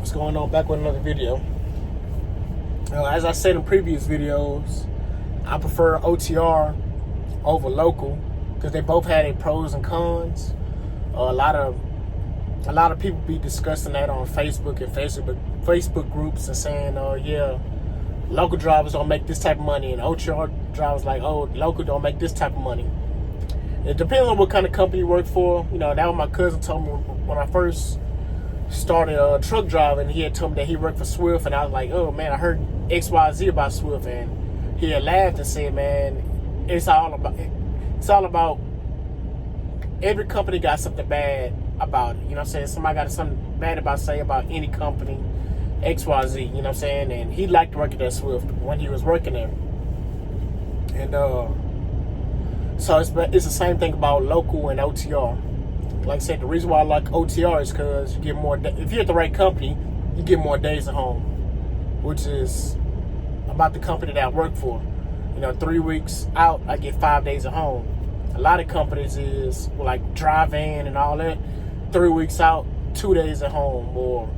What's going on? Back with another video. As I said in previous videos, I prefer OTR over local because they both had their pros and cons. A lot of people be discussing that on Facebook and Facebook groups and saying, yeah, local drivers don't make this type of money, and OTR drivers like, oh, local don't make this type of money. It depends on what kind of company you work for. You know, that was my cousin told me when I first started truck driving. He had told me that he worked for Swift, and I was like, oh man, I heard XYZ about Swift, and he had laughed and said, man, it's all about every company got something bad about it. You know what I'm saying? Somebody got something bad about say about any company, XYZ, you know what I'm saying? And he liked working at Swift when he was working there. And so it's the same thing about local and OTR. Like I said, the reason why I like OTR is because you get more. If you're at the right company, you get more days at home, which is about the company that I work for. You know, 3 weeks out, I get 5 days at home. A lot of companies is like drive-in and all that. 3 weeks out, 2 days at home, or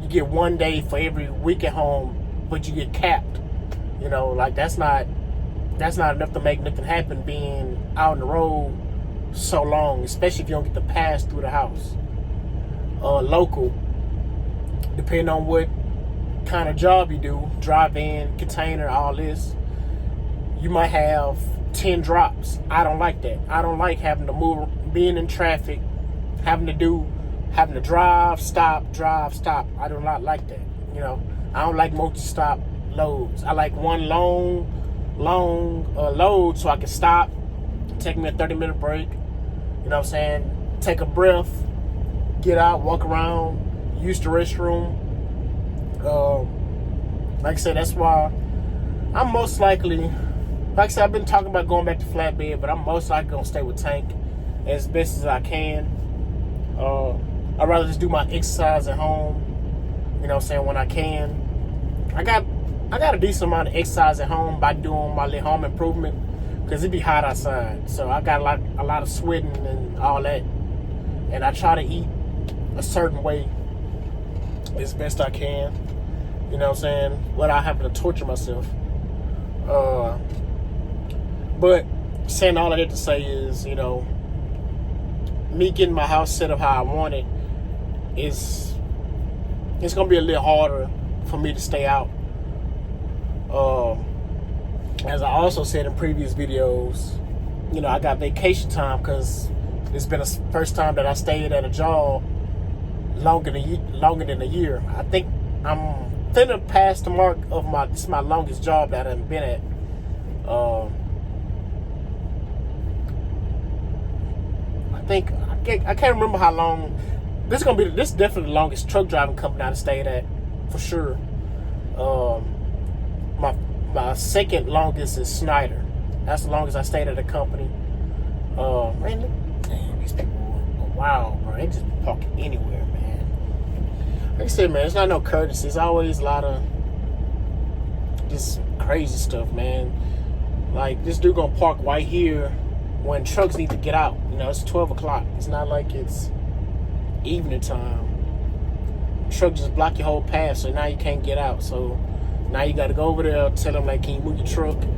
you get 1 day for every week at home, but you get capped. You know, like that's not enough to make nothing happen. Being out on the road so long, especially if you don't get to pass through the house. Local, depending on what kind of job you do, drive-in, container, all this, you might have 10 drops. I don't like that. I don't like having to move, being in traffic, having to drive, stop. I do not like that. You know, I don't like multi-stop loads. I like one long load so I can stop, take me a 30-minute break. You know what I'm saying? Take a breath, get out, walk around, use the restroom. Like I said, that's why I'm most likely, like I said, I've been talking about going back to flatbed, but I'm most likely going to stay with tank as best as I can. I'd rather just do my exercise at home, you know what I'm saying, when I can. I got a decent amount of exercise at home by doing my little home improvement, because it be hot outside. So I got a lot of sweating and all that. And I try to eat a certain way as best I can. You know what I'm saying? Without having to torture myself. But saying all of that to say is, you know, me getting my house set up how I want it it's going to be a little harder for me to stay out. As I also said in previous videos, you know, I got vacation time because it's been the first time that I stayed at a job longer than a year. I think I'm finna pass the mark of this is my longest job that I've been at. I can't remember how long. This is definitely the longest truck driving company I've stayed at, for sure. My second longest is Snyder. That's the longest I stayed at a company. Man, these people are wild, bro. They just parking anywhere, man. Like I said, man, it's not no courtesy. It's always a lot of just crazy stuff, man. Like, this dude gonna park right here when trucks need to get out. You know, it's 12 o'clock. It's not like it's evening time. Truck just block your whole path, so now you can't get out. So now you got to go over there, tell them, like, can you move your truck? You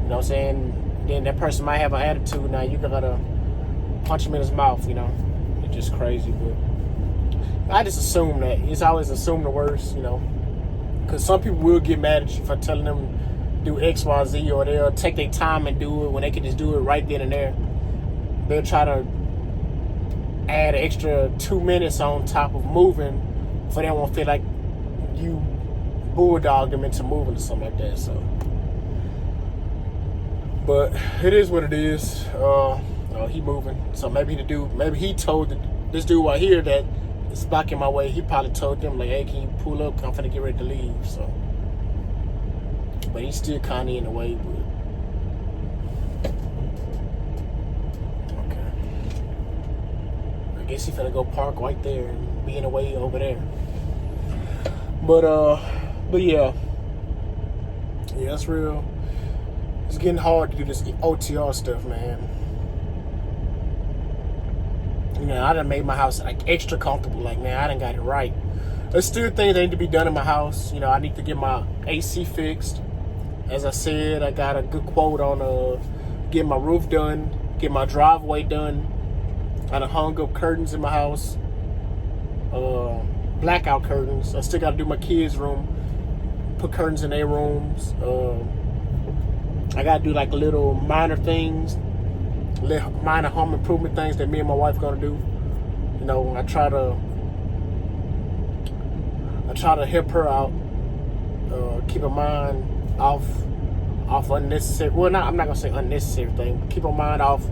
know what I'm saying? Then that person might have an attitude. Now you got to punch him in his mouth, you know? It's just crazy. But I just assume that. It's always assume the worst, you know? Because some people will get mad at you for telling them do X, Y, Z, or they'll take their time and do it when they can just do it right then and there. They'll try to add an extra 2 minutes on top of moving for they won't feel like you bulldog them into moving or something like that. So, but it is what it is. He moving, so maybe he told this dude right here that is blocking my way. He probably told them, like, hey, can you pull up? I'm finna get ready to leave. So, but he's still kind of in the way. But okay, I guess he finna go park right there and be in the way over there. But yeah, that's real. It's getting hard to do this OTR stuff, man. You know, I done made my house like extra comfortable. Like, man, I done got it right. There's still things that need to be done in my house. You know, I need to get my AC fixed. As I said, I got a good quote on getting my roof done, get my driveway done. I done hung up curtains in my house, blackout curtains. I still got to do my kids' room, put curtains in their rooms. I got to do like little minor things, little minor home improvement things that me and my wife gonna do. You know, I try to help her out, keep her mind off unnecessary. Well, I'm not gonna say unnecessary thing. Keep her mind off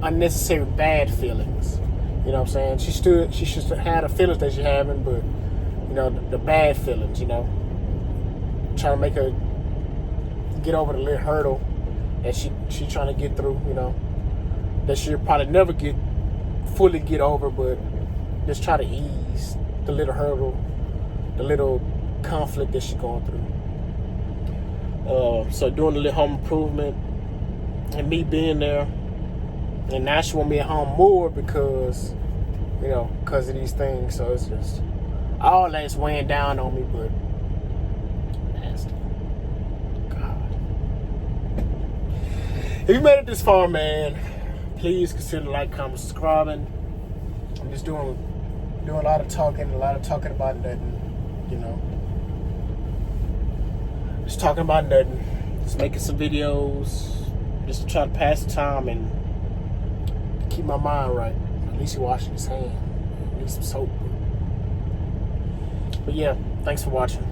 unnecessary bad feelings. You know what I'm saying? She should have the feelings that she's having, but you know the bad feelings. You know, trying to make her get over the little hurdle that she trying to get through. You know, that she'll probably never fully get over, but just try to ease the little hurdle, the little conflict that she's going through. So doing a little home improvement and me being there, and now she want me at home more because of these things. So it's just all that's weighing down on me, but nasty. God. If you made it this far, man, please consider like, comment, subscribing. I'm just doing a lot of talking about nothing, you know. Just talking about nothing. Just making some videos just to try to pass the time and keep my mind right. At least you're washing his hand. Need some soap. But yeah, thanks for watching.